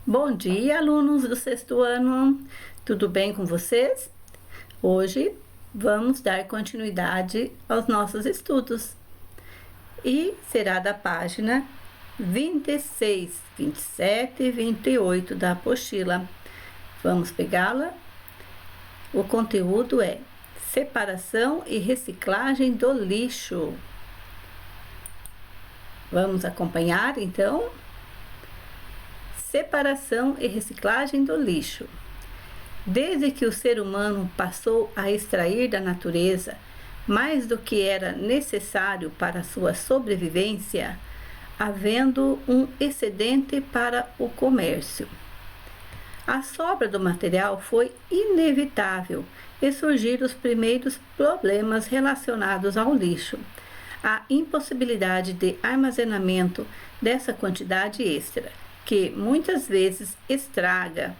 Bom dia, alunos do sexto ano. Tudo bem com vocês? Hoje vamos dar continuidade aos nossos estudos e será da página 26, 27 e 28 da apostila. Vamos pegá-la? O conteúdo é separação e reciclagem do lixo. Vamos acompanhar então? Separação e reciclagem do lixo. Desde que o ser humano passou a extrair da natureza mais do que era necessário para sua sobrevivência, havendo um excedente para o comércio. A sobra do material foi inevitável e surgiram os primeiros problemas relacionados ao lixo. A impossibilidade de armazenamento dessa quantidade extra, que muitas vezes estraga,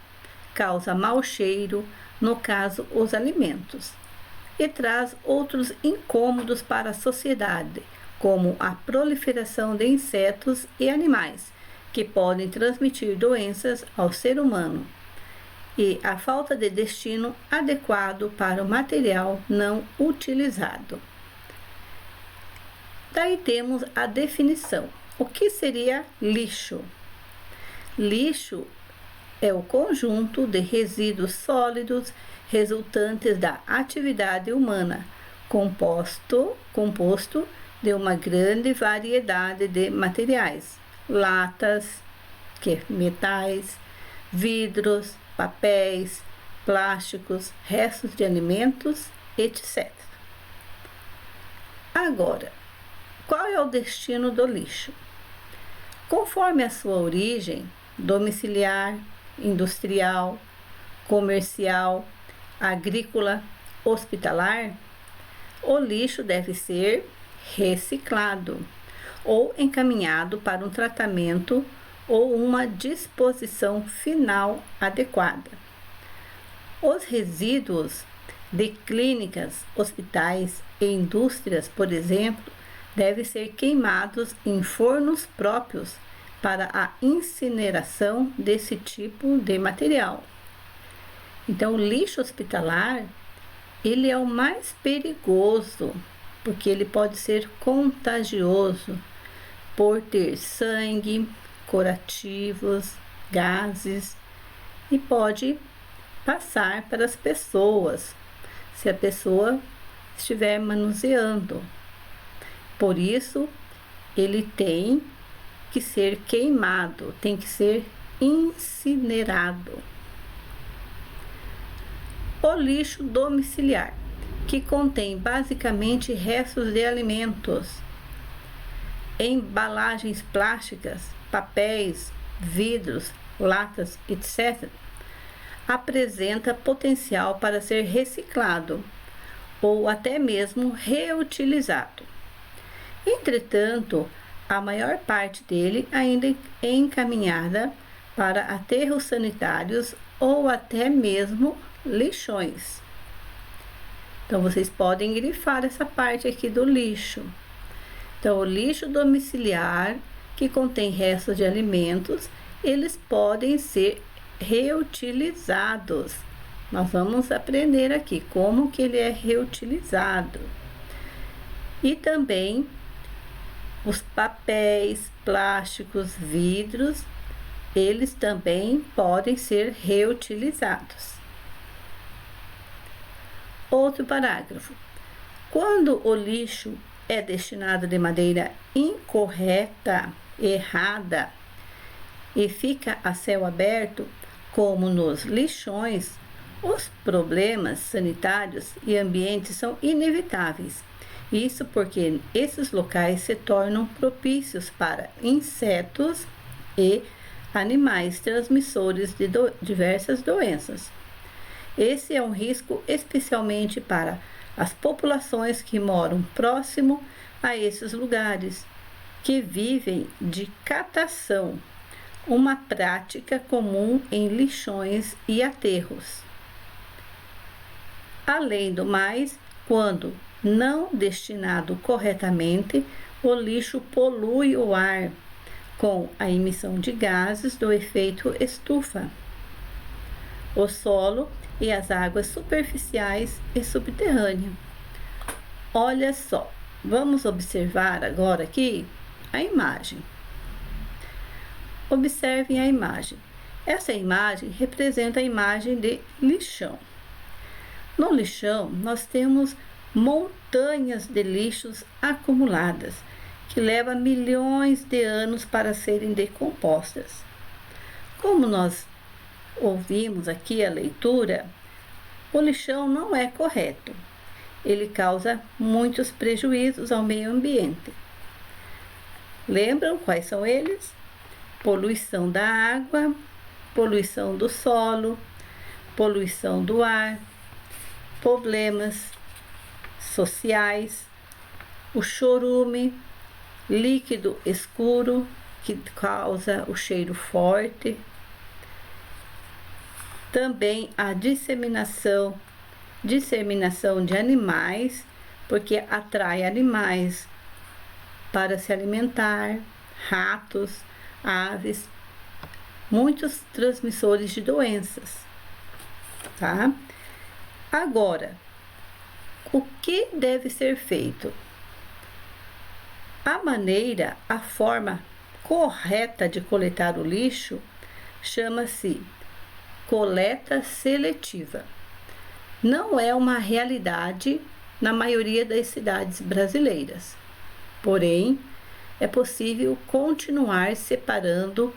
causa mau cheiro, no caso os alimentos, e traz outros incômodos para a sociedade, como a proliferação de insetos e animais, que podem transmitir doenças ao ser humano, e a falta de destino adequado para o material não utilizado. Daí temos a definição. O que seria lixo? Lixo é o conjunto de resíduos sólidos resultantes da atividade humana, composto de uma grande variedade de materiais, latas, metais, vidros, papéis, plásticos, restos de alimentos, etc. Agora, qual é o destino do lixo? Conforme a sua origem, domiciliar, industrial, comercial, agrícola, hospitalar, o lixo deve ser reciclado ou encaminhado para um tratamento ou uma disposição final adequada. Os resíduos de clínicas, hospitais e indústrias, por exemplo, devem ser queimados em fornos próprios para a incineração desse tipo de material. Então, o lixo hospitalar, ele é o mais perigoso, porque ele pode ser contagioso por ter sangue, curativos, gases, e pode passar para as pessoas, se a pessoa estiver manuseando. Por isso, ele tem que ser queimado, tem que ser incinerado. O lixo domiciliar, que contém basicamente restos de alimentos, embalagens plásticas, papéis, vidros, latas, etc., apresenta potencial para ser reciclado ou até mesmo reutilizado. Entretanto, a maior parte dele ainda é encaminhada para aterros sanitários ou até mesmo lixões. Então, vocês podem grifar essa parte aqui do lixo. Então, o lixo domiciliar, que contém restos de alimentos, eles podem ser reutilizados. Nós vamos aprender aqui como que ele é reutilizado. E também os papéis, plásticos, vidros, eles também podem ser reutilizados. Outro parágrafo. Quando o lixo é destinado de maneira incorreta, errada, e fica a céu aberto, como nos lixões, os problemas sanitários e ambientes são inevitáveis. Isso porque esses locais se tornam propícios para insetos e animais transmissores de diversas doenças. Esse é um risco especialmente para as populações que moram próximo a esses lugares, que vivem de catação, uma prática comum em lixões e aterros. Além do mais, quando não destinado corretamente, o lixo polui o ar, com a emissão de gases do efeito estufa, o solo e as águas superficiais e subterrâneas. Olha só, vamos observar agora aqui a imagem. Observem a imagem. Essa imagem representa a imagem de lixão. No lixão, nós temos montanhas de lixos acumuladas, que levam milhões de anos para serem decompostas. Como nós ouvimos aqui a leitura, o lixão não é correto. Ele causa muitos prejuízos ao meio ambiente. Lembram quais são eles? Poluição da água, poluição do solo, poluição do ar, problemas sociais, o chorume, líquido escuro que causa o cheiro forte, também a disseminação de animais, porque atrai animais para se alimentar, ratos, aves, muitos transmissores de doenças, tá? Agora, o que deve ser feito? A forma correta de coletar o lixo chama-se coleta seletiva. Não é uma realidade na maioria das cidades brasileiras. Porém, é possível continuar separando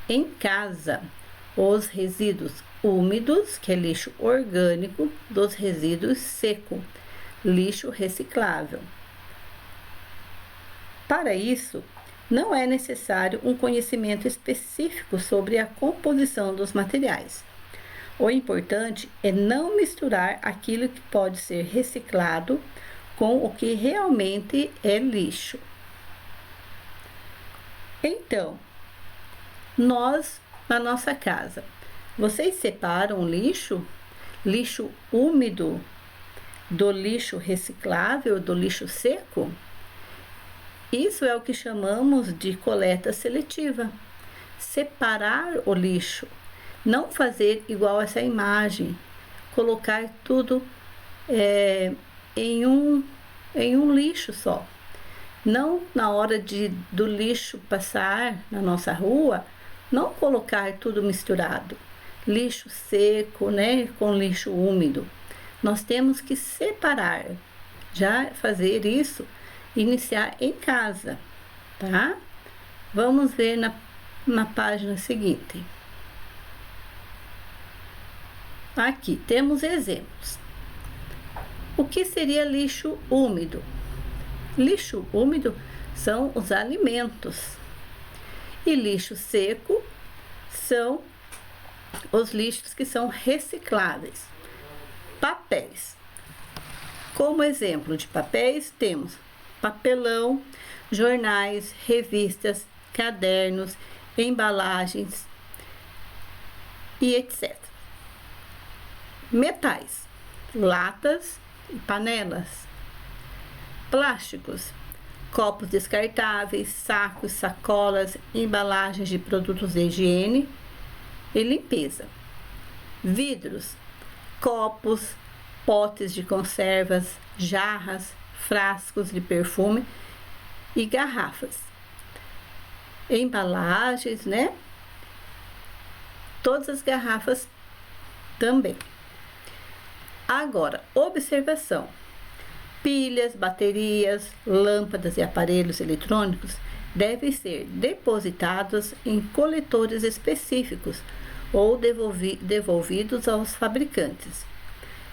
em casa os resíduos úmidos, que é lixo orgânico, dos resíduos seco, lixo reciclável. Para isso, não é necessário um conhecimento específico sobre a composição dos materiais. O importante é não misturar aquilo que pode ser reciclado com o que realmente é lixo. Então, nós, na nossa casa, vocês separam o lixo úmido, do lixo reciclável, do lixo seco? Isso é o que chamamos de coleta seletiva. Separar o lixo, não fazer igual essa imagem, colocar tudo em um lixo só. Não na hora do lixo passar na nossa rua, não colocar tudo misturado. Lixo seco, né, com lixo úmido. Nós temos que separar. Já fazer isso, iniciar em casa, tá? Vamos ver na página seguinte. Aqui temos exemplos. O que seria lixo úmido? Lixo úmido são os alimentos. E lixo seco são os lixos que são recicláveis. Papéis. Como exemplo de papéis, temos papelão, jornais, revistas, cadernos, embalagens e etc. Metais, latas e panelas. Plásticos, copos descartáveis, sacos, sacolas, embalagens de produtos de higiene e limpeza. Vidros, copos, potes de conservas, jarras, frascos de perfume e garrafas. Embalagens, né? Todas as garrafas também. Agora, observação. Pilhas, baterias, lâmpadas e aparelhos eletrônicos devem ser depositados em coletores específicos ou devolvidos aos fabricantes.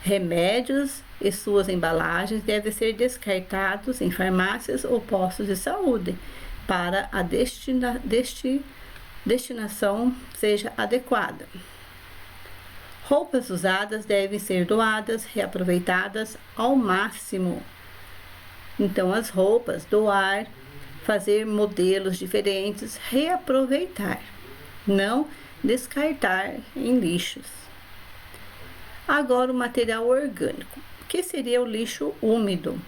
Remédios e suas embalagens devem ser descartados em farmácias ou postos de saúde para a destinação seja adequada. Roupas usadas devem ser doadas, reaproveitadas ao máximo. Então, as roupas, doar, fazer modelos diferentes, reaproveitar, não descartar em lixos. Agora, o material orgânico. O que seria o lixo úmido?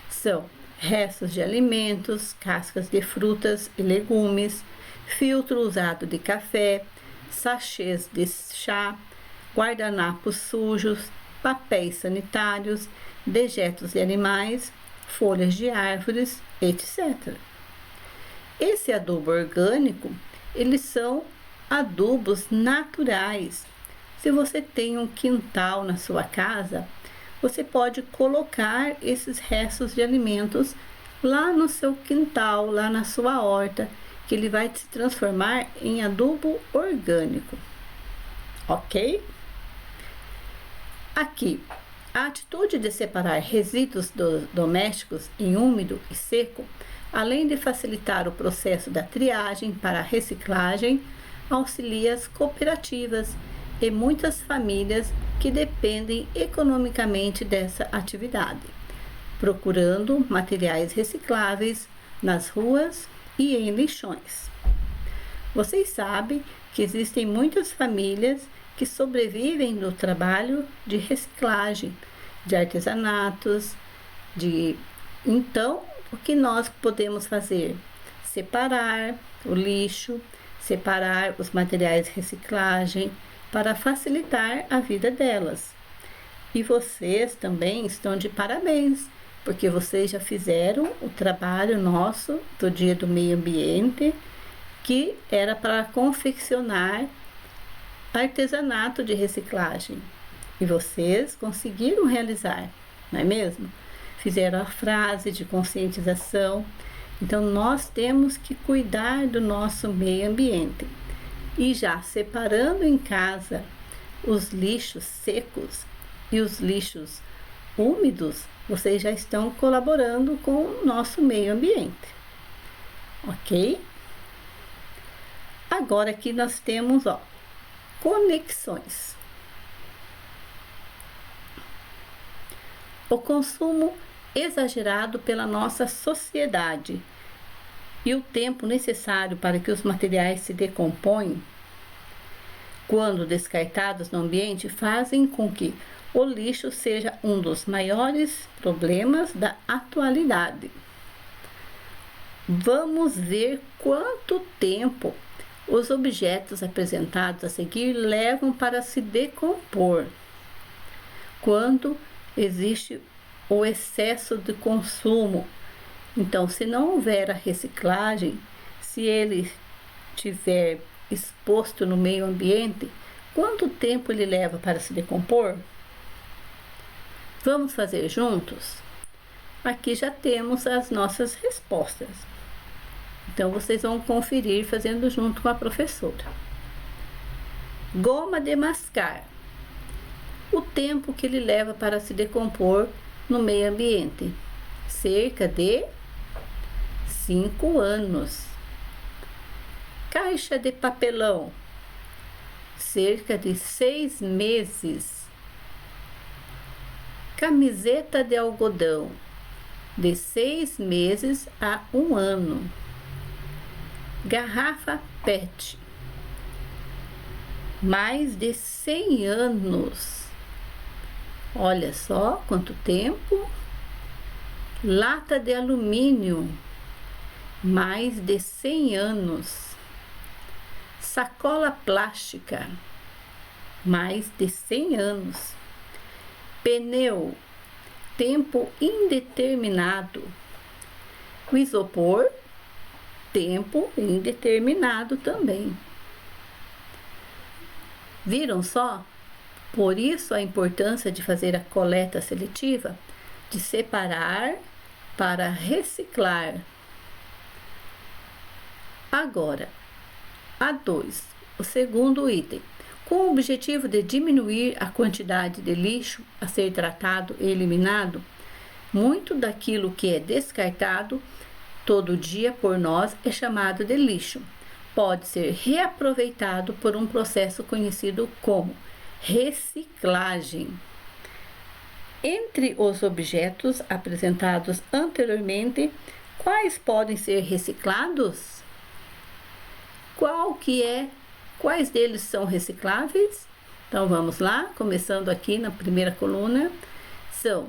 São restos de alimentos, cascas de frutas e legumes, filtro usado de café, sachês de chá, guardanapos sujos, papéis sanitários, dejetos de animais, folhas de árvores, etc. Esse adubo orgânico, eles são adubos naturais. Se você tem um quintal na sua casa, você pode colocar esses restos de alimentos lá no seu quintal, lá na sua horta, que ele vai se transformar em adubo orgânico. Ok? Aqui, a atitude de separar resíduos domésticos em úmido e seco, além de facilitar o processo da triagem para a reciclagem, auxilia as cooperativas e muitas famílias que dependem economicamente dessa atividade, procurando materiais recicláveis nas ruas e em lixões. Vocês sabem que existem muitas famílias que sobrevivem do trabalho de reciclagem, de artesanatos, Então, o que nós podemos fazer? Separar o lixo, separar os materiais de reciclagem para facilitar a vida delas. E vocês também estão de parabéns, porque vocês já fizeram o trabalho nosso do Dia do Meio Ambiente, que era para confeccionar artesanato de reciclagem. E vocês conseguiram realizar, não é mesmo? Fizeram a frase de conscientização. Então, nós temos que cuidar do nosso meio ambiente. E já separando em casa os lixos secos e os lixos úmidos, vocês já estão colaborando com o nosso meio ambiente. Ok? Agora aqui nós temos, conexões. O consumo exagerado pela nossa sociedade e o tempo necessário para que os materiais se decomponham, quando descartados no ambiente, fazem com que o lixo seja um dos maiores problemas da atualidade. Vamos ver quanto tempo os objetos apresentados a seguir levam para se decompor, quando existe o excesso de consumo. Então, se não houver a reciclagem, se ele estiver exposto no meio ambiente, quanto tempo ele leva para se decompor? Vamos fazer juntos? Aqui já temos as nossas respostas. Então, vocês vão conferir fazendo junto com a professora. Goma de mascar. O tempo que ele leva para se decompor no meio ambiente? Cerca de 5 anos. Caixa de papelão. Cerca de 6 meses. Camiseta de algodão. De 6 meses a 1 ano. Garrafa PET. Mais de 100 anos. Olha só quanto tempo. Lata de alumínio. Mais de 100 anos. Sacola plástica. Mais de 100 anos. Pneu. Tempo indeterminado. O isopor. Tempo indeterminado também. Viram só? Por isso a importância de fazer a coleta seletiva, de separar para reciclar. Agora, A2, o segundo item. Com o objetivo de diminuir a quantidade de lixo a ser tratado e eliminado, muito daquilo que é descartado todo dia por nós é chamado de lixo. Pode ser reaproveitado por um processo conhecido como reciclagem. Entre os objetos apresentados anteriormente, quais podem ser reciclados? Quais deles são recicláveis? Então vamos lá, começando aqui na primeira coluna, são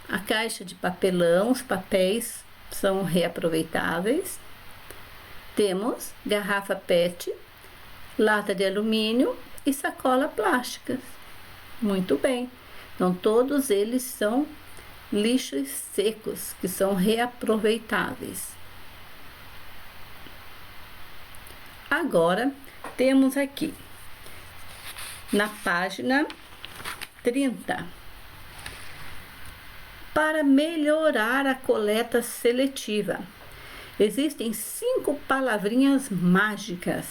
a caixa de papelão, os papéis são reaproveitáveis. Temos garrafa PET, lata de alumínio e sacola plástica. Muito bem. Então, todos eles são lixos secos, que são reaproveitáveis. Agora, temos aqui, na página 30, para melhorar a coleta seletiva. Existem 5 palavrinhas mágicas,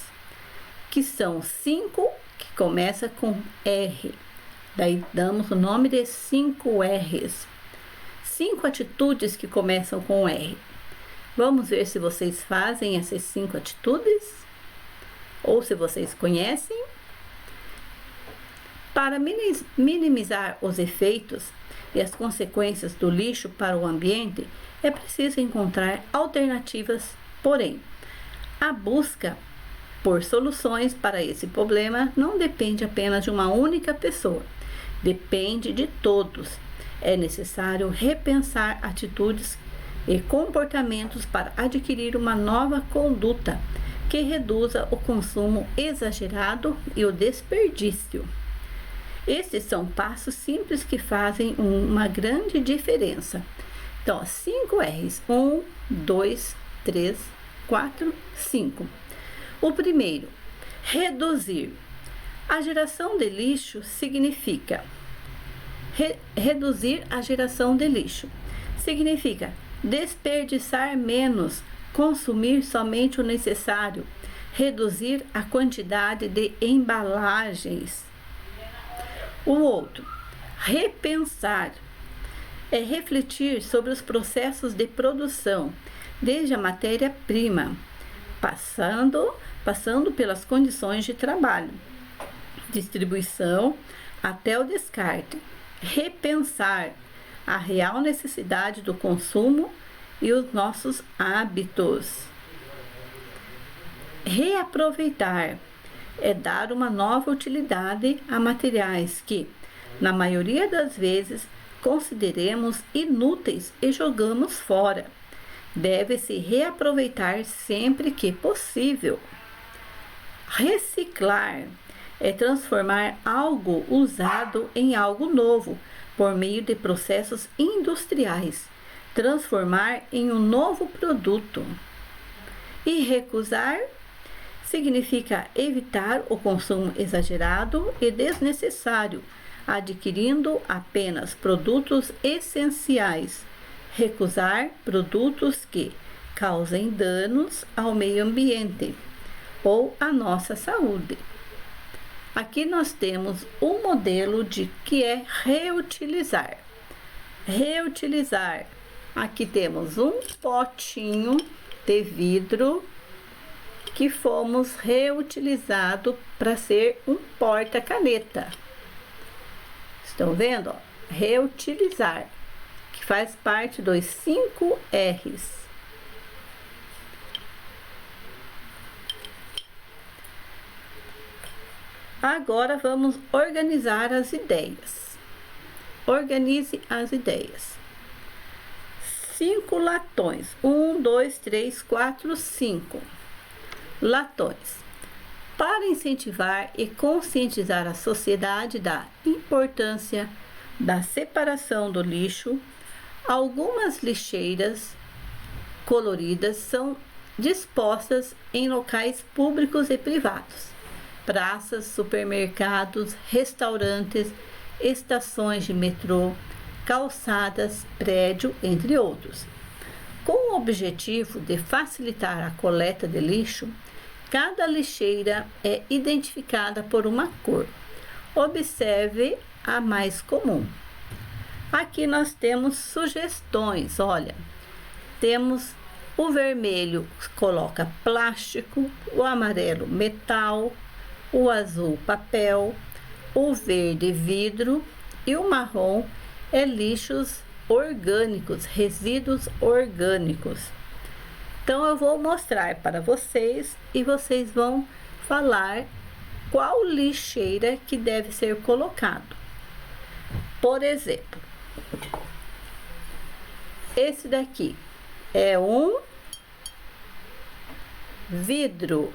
que são 5 que começa com R. Daí damos o nome de 5 R's. 5 atitudes que começam com R. Vamos ver se vocês fazem essas 5 atitudes ou se vocês conhecem. Para minimizar os efeitos e as consequências do lixo para o ambiente, é preciso encontrar alternativas, porém, a busca por soluções para esse problema não depende apenas de uma única pessoa, depende de todos. É necessário repensar atitudes e comportamentos para adquirir uma nova conduta que reduza o consumo exagerado e o desperdício. Esses são passos simples que fazem uma grande diferença. Então, 5 R's. 1, 2, 3, 4, 5. O primeiro, reduzir. A geração de lixo significa reduzir a geração de lixo. Significa desperdiçar menos, consumir somente o necessário, reduzir a quantidade de embalagens. O outro, repensar, é refletir sobre os processos de produção, desde a matéria-prima, passando pelas condições de trabalho, distribuição até o descarte. Repensar a real necessidade do consumo e os nossos hábitos. Reaproveitar é dar uma nova utilidade a materiais que, na maioria das vezes, consideremos inúteis e jogamos fora. Deve-se reaproveitar sempre que possível. Reciclar é transformar algo usado em algo novo por meio de processos industriais, transformar em um novo produto. E recusar significa evitar o consumo exagerado e desnecessário, adquirindo apenas produtos essenciais. Recusar produtos que causem danos ao meio ambiente ou à nossa saúde. Aqui nós temos um modelo de que é reutilizar. Reutilizar. Aqui temos um potinho de vidro que fomos reutilizado para ser um porta-caneta. Estão vendo? Ó? Reutilizar, que faz parte dos 5 R's. Agora vamos organizar as ideias. Organize as ideias. 5 latões. 1, 2, 3, 4, 5 latões. Para incentivar e conscientizar a sociedade da importância da separação do lixo, algumas lixeiras coloridas são dispostas em locais públicos e privados, praças, supermercados, restaurantes, estações de metrô, calçadas, prédio, entre outros. Com o objetivo de facilitar a coleta de lixo, cada lixeira é identificada por uma cor. Observe a mais comum. Aqui nós temos sugestões, olha. Temos o vermelho, coloca plástico, o amarelo, metal, o azul, papel, o verde, vidro e o marrom é lixos orgânicos, resíduos orgânicos. Então eu vou mostrar para vocês e vocês vão falar qual lixeira que deve ser colocado. Por exemplo, esse daqui é um vidro.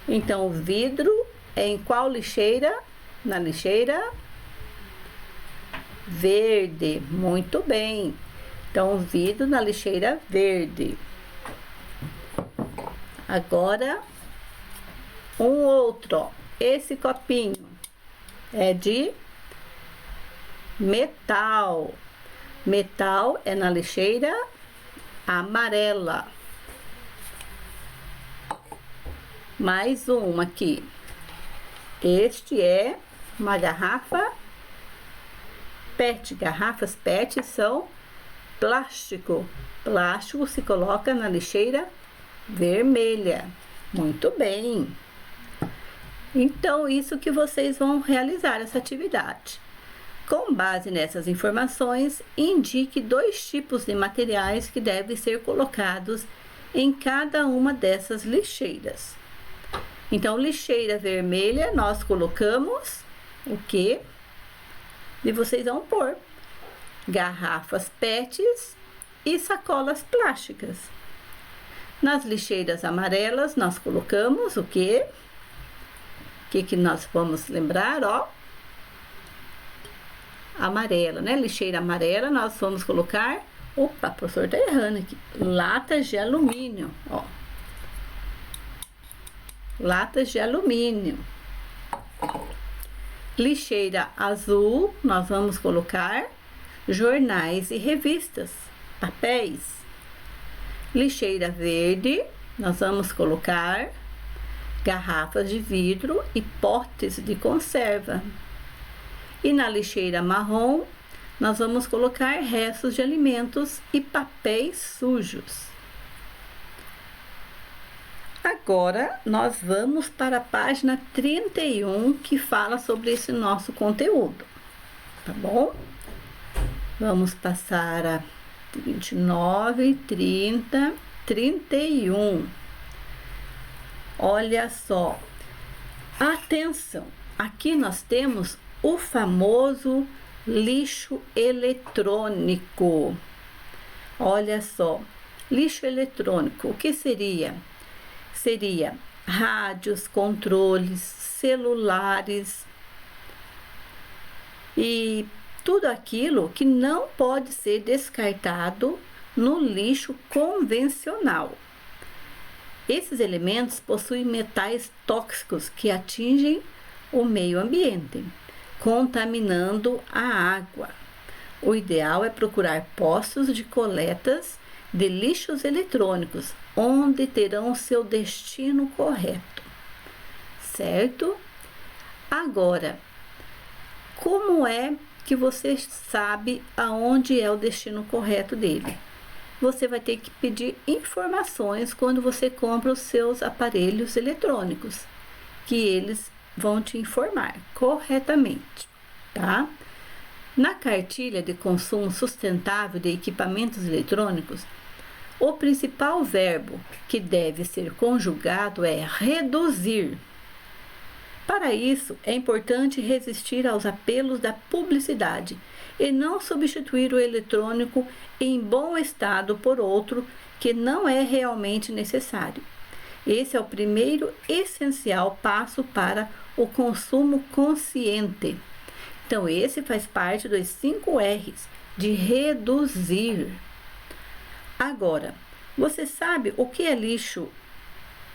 Então, o vidro é em qual lixeira? Na lixeira verde. Muito bem. Então, o vidro na lixeira verde. Agora, um outro, ó. Esse copinho é de metal. Metal é na lixeira amarela. Mais uma aqui. Este é uma garrafa PET. Garrafas PET são plástico. Plástico se coloca na lixeira vermelha. Muito bem. Então, isso que vocês vão realizar essa atividade. Com base nessas informações, indique 2 tipos de materiais que devem ser colocados em cada uma dessas lixeiras. Então, lixeira vermelha, nós colocamos o quê? E vocês vão pôr garrafas PETs e sacolas plásticas. Nas lixeiras amarelas, nós colocamos o quê? O que nós vamos lembrar, ó? Amarela, né? Lixeira amarela, nós vamos colocar... Opa, o professor tá errando aqui. Latas de alumínio, ó. Latas de alumínio. Lixeira azul, nós vamos colocar jornais e revistas, papéis. Lixeira verde, nós vamos colocar garrafas de vidro e potes de conserva. E na lixeira marrom, nós vamos colocar restos de alimentos e papéis sujos. Agora, nós vamos para a página 31, que fala sobre esse nosso conteúdo, tá bom? Vamos passar a 29, 30, 31. Olha só, atenção, aqui nós temos o famoso lixo eletrônico. Olha só, lixo eletrônico, o que seria? Seria rádios, controles, celulares e tudo aquilo que não pode ser descartado no lixo convencional. Esses elementos possuem metais tóxicos que atingem o meio ambiente, contaminando a água. O ideal é procurar postos de coletas de lixos eletrônicos, onde terão seu destino correto, certo? Agora, como é que você sabe aonde é o destino correto dele? Você vai ter que pedir informações quando você compra os seus aparelhos eletrônicos, que eles vão te informar corretamente, tá? Na cartilha de consumo sustentável de equipamentos eletrônicos, o principal verbo que deve ser conjugado é reduzir. Para isso, é importante resistir aos apelos da publicidade e não substituir o eletrônico em bom estado por outro que não é realmente necessário. Esse é o primeiro essencial passo para o consumo consciente. Então, esse faz parte dos 5 R's de reduzir. Agora, você sabe o que é lixo?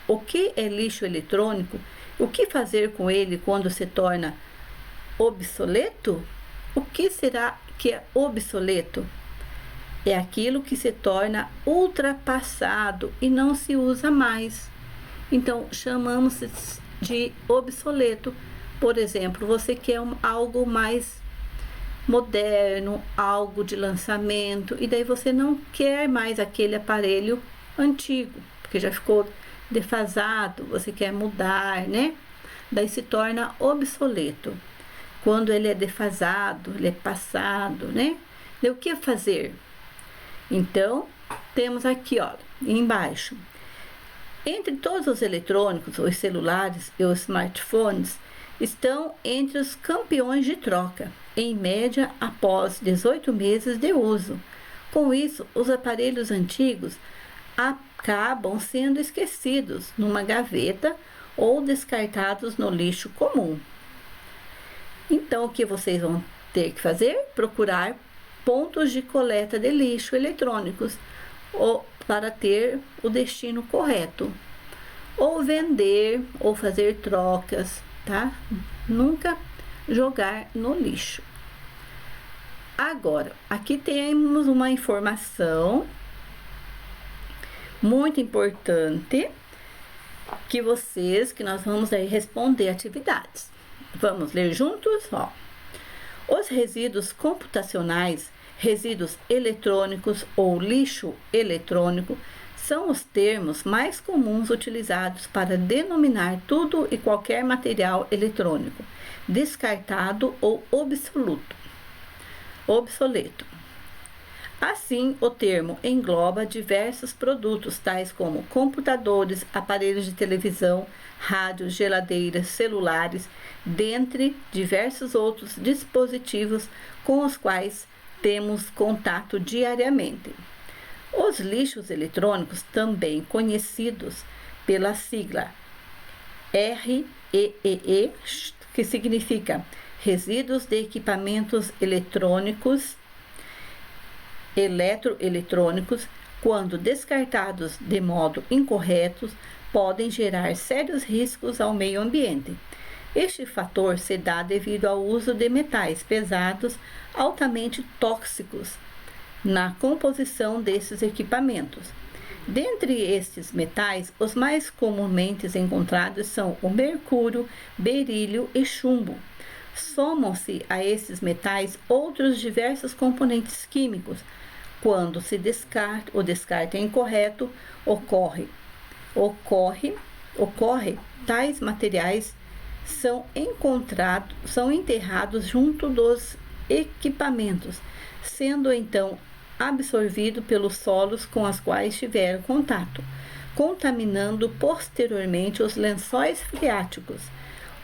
O que é lixo eletrônico? O que fazer com ele quando se torna obsoleto? O que será que é obsoleto? É aquilo que se torna ultrapassado e não se usa mais. Então, chamamos de obsoleto. Por exemplo, você quer algo mais moderno, algo de lançamento, e daí você não quer mais aquele aparelho antigo, porque já ficou defasado, você quer mudar, né? Daí se torna obsoleto. Quando ele é defasado, ele é passado, né? E o que fazer? Então, temos aqui, ó, embaixo. Entre todos os eletrônicos, os celulares e os smartphones estão entre os campeões de troca, em média após 18 meses de uso. Com isso, os aparelhos antigos acabam sendo esquecidos numa gaveta ou descartados no lixo comum. Então, o que vocês vão ter que fazer? Procurar pontos de coleta de lixo eletrônicos ou para ter o destino correto. Ou vender, ou fazer trocas, tá? Nunca jogar no lixo. Agora, aqui temos uma informação muito importante que nós vamos aí responder atividades. Vamos ler juntos? Ó. Os resíduos computacionais, resíduos eletrônicos ou lixo eletrônico são os termos mais comuns utilizados para denominar tudo e qualquer material eletrônico, descartado ou obsoleto. Assim, o termo engloba diversos produtos, tais como computadores, aparelhos de televisão, rádios, geladeiras, celulares, dentre diversos outros dispositivos com os quais temos contato diariamente. Os lixos eletrônicos, também conhecidos pela sigla REEE, que significa Resíduos de Equipamentos Eletroeletrônicos, quando descartados de modo incorreto, podem gerar sérios riscos ao meio ambiente. Este fator se dá devido ao uso de metais pesados altamente tóxicos na composição desses equipamentos. Dentre estes metais, os mais comumente encontrados são o mercúrio, berílio e chumbo. Somam-se a esses metais outros diversos componentes químicos. Quando se o descarte é incorreto, ocorre, tais materiais são enterrados junto dos equipamentos, sendo então absorvido pelos solos com os quais tiveram contato, contaminando posteriormente os lençóis freáticos.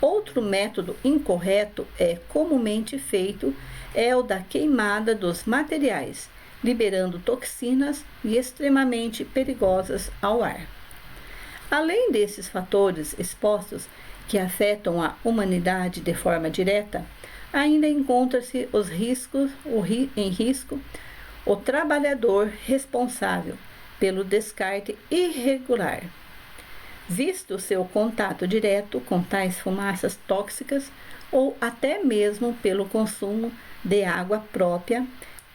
Outro método incorreto comumente feito é o da queimada dos materiais, liberando toxinas e extremamente perigosas ao ar. Além desses fatores expostos que afetam a humanidade de forma direta, ainda encontra-se em risco o trabalhador responsável pelo descarte irregular, visto seu contato direto com tais fumaças tóxicas ou até mesmo pelo consumo de água própria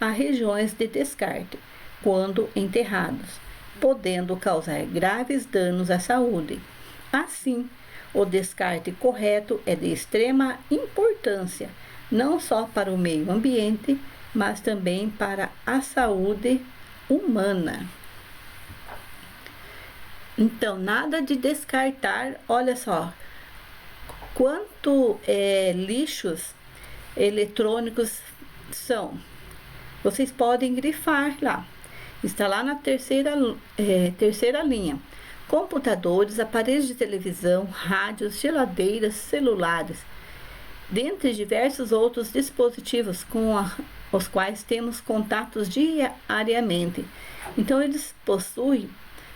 a regiões de descarte, quando enterrados, podendo causar graves danos à saúde. Assim, o descarte correto é de extrema importância, não só para o meio ambiente, mas também para a saúde humana. Então, nada de descartar, olha só, quanto lixos eletrônicos são. Vocês podem grifar lá, está lá na terceira linha. Computadores, aparelhos de televisão, rádios, geladeiras, celulares, dentre diversos outros dispositivos com os quais temos contatos diariamente. Então, eles possuem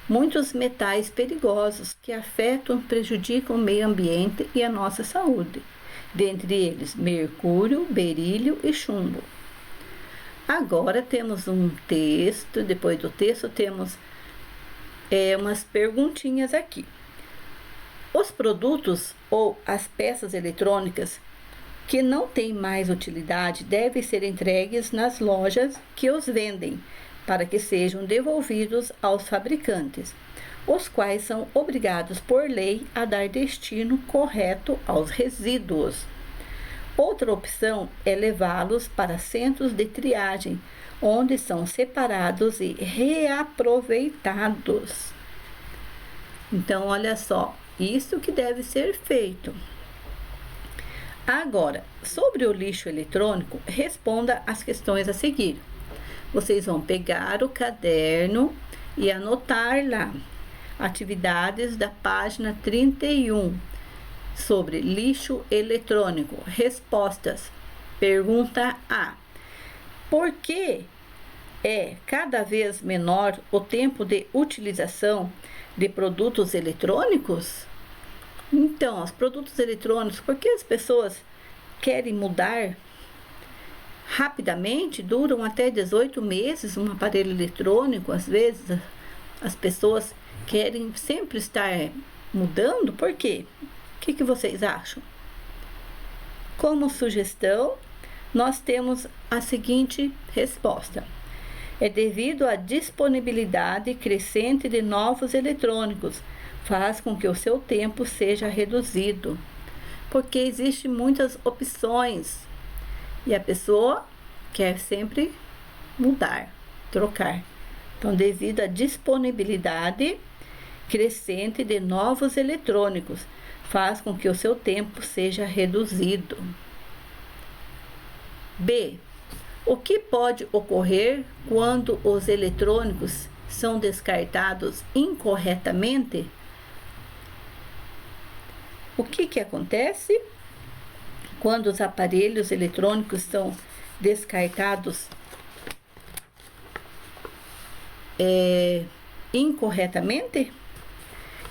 muitos metais perigosos que afetam, prejudicam o meio ambiente e a nossa saúde, dentre eles mercúrio, berílio e chumbo. Agora temos um texto, depois do texto temos umas perguntinhas aqui. Os produtos ou as peças eletrônicas que não têm mais utilidade devem ser entregues nas lojas que os vendem, para que sejam devolvidos aos fabricantes, os quais são obrigados por lei a dar destino correto aos resíduos. Outra opção é levá-los para centros de triagem, onde são separados e reaproveitados. Então, olha só, isso que deve ser feito. Agora, sobre o lixo eletrônico, responda as questões a seguir. Vocês vão pegar o caderno e anotar lá atividades da página 31 sobre lixo eletrônico. Respostas. Pergunta A: por que é cada vez menor o tempo de utilização de produtos eletrônicos? Então, os produtos eletrônicos, por que as pessoas querem mudar rapidamente? Duram até 18 meses um aparelho eletrônico. Às vezes as pessoas querem sempre estar mudando. Por quê? O que vocês acham? Como sugestão, nós temos a seguinte resposta: é devido à disponibilidade crescente de novos eletrônicos, faz com que o seu tempo seja reduzido, porque existem muitas opções e a pessoa quer sempre mudar, trocar. Então, devido à disponibilidade crescente de novos eletrônicos, faz com que o seu tempo seja reduzido. B. O que pode ocorrer quando os eletrônicos são descartados incorretamente? O que acontece quando os aparelhos eletrônicos são descartados incorretamente?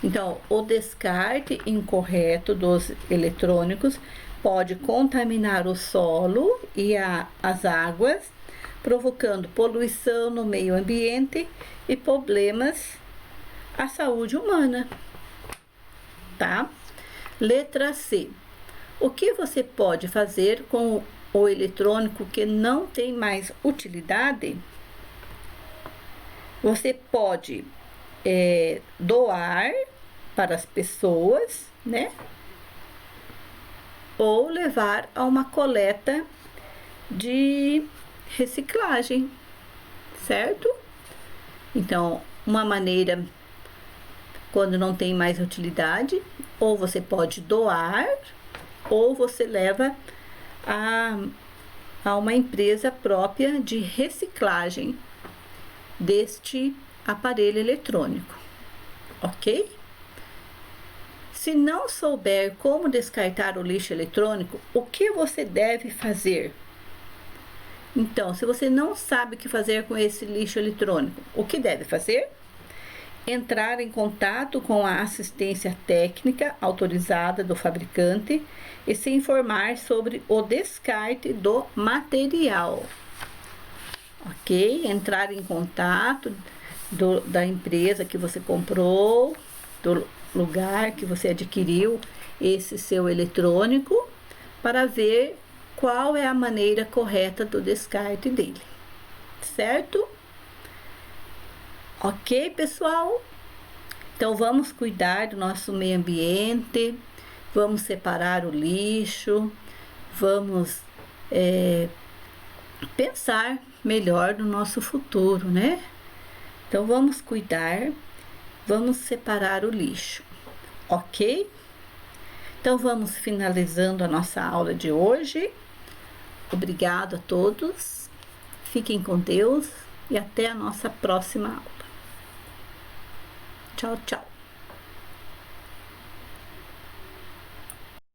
Então, o descarte incorreto dos eletrônicos pode contaminar o solo e as águas, provocando poluição no meio ambiente e problemas à saúde humana, tá? Letra C. O que você pode fazer com o eletrônico que não tem mais utilidade? Você pode doar para as pessoas, né? Ou levar a uma coleta de reciclagem, certo? Então, uma maneira, quando não tem mais utilidade, ou você pode doar, ou você leva a uma empresa própria de reciclagem deste aparelho eletrônico, ok? Se não souber como descartar o lixo eletrônico, o que você deve fazer? Então, se você não sabe o que fazer com esse lixo eletrônico, o que deve fazer? Entrar em contato com a assistência técnica autorizada do fabricante e se informar sobre o descarte do material. Ok? Entrar em contato da empresa que você comprou, do lugar que você adquiriu esse seu eletrônico, para ver qual é a maneira correta do descarte dele, certo? Ok, pessoal? Então, vamos cuidar do nosso meio ambiente, vamos separar o lixo, vamos pensar melhor no nosso futuro, né? Então, vamos cuidar, vamos separar o lixo, ok? Então, vamos finalizando a nossa aula de hoje. Obrigado a todos, fiquem com Deus e até a nossa próxima aula. Tchau, tchau.